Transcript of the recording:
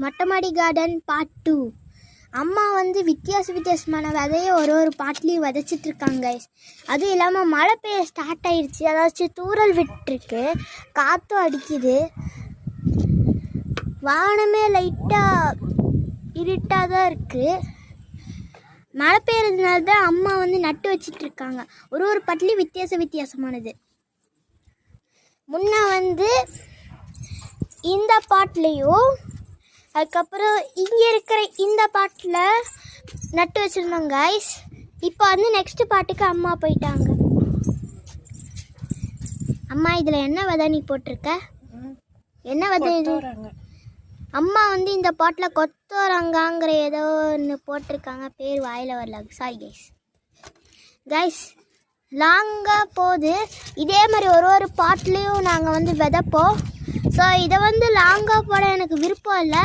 மொட்டைமாடி garden part 2. அம்மா வந்து வித்தியாசமான விதையை ஒரு பாட்லேயும் விதைச்சிட்ருக்காங்க கைஸ். அதுவும் இல்லாமல் மழை பெய்ய ஸ்டார்ட் ஆகிடுச்சு. அதாச்சும் தூறல் விட்டுருக்கு, காற்றும் அடிக்குது, வானமே லைட்டாக இருட்டாக தான் இருக்குது. மழை பெய்யறதுனால தான் அம்மா வந்து நட்டு வச்சிட்ருக்காங்க. ஒரு பாட்லேயும் வித்தியாசமானது. முன்னே வந்து இந்த பாட்லேயும் அதுக்கப்புறம் இங்கே இருக்கிற இந்த பாட்டில் நட்டு வச்சுருந்தோங்க கைஸ். இப்போ வந்து நெக்ஸ்ட் பாட்டுக்கு அம்மா போயிட்டாங்க. அம்மா இதில் என்ன விதை நீ போட்டிருக்க? என்ன விதை இது? அம்மா வந்து இந்த பாட்டில் கொத்தவரங்காங்கிற ஏதோ ஒன்று போட்டிருக்காங்க, பேர் வாயில் வரல, சாரி கைஸ். லாங்காக போகுது. இதே மாதிரி ஒரு பாட்லேயும் நாங்கள் வந்து விதைப்போம். ஸோ இதை வந்து லாங்காக போட எனக்கு விருப்பம் இல்லை.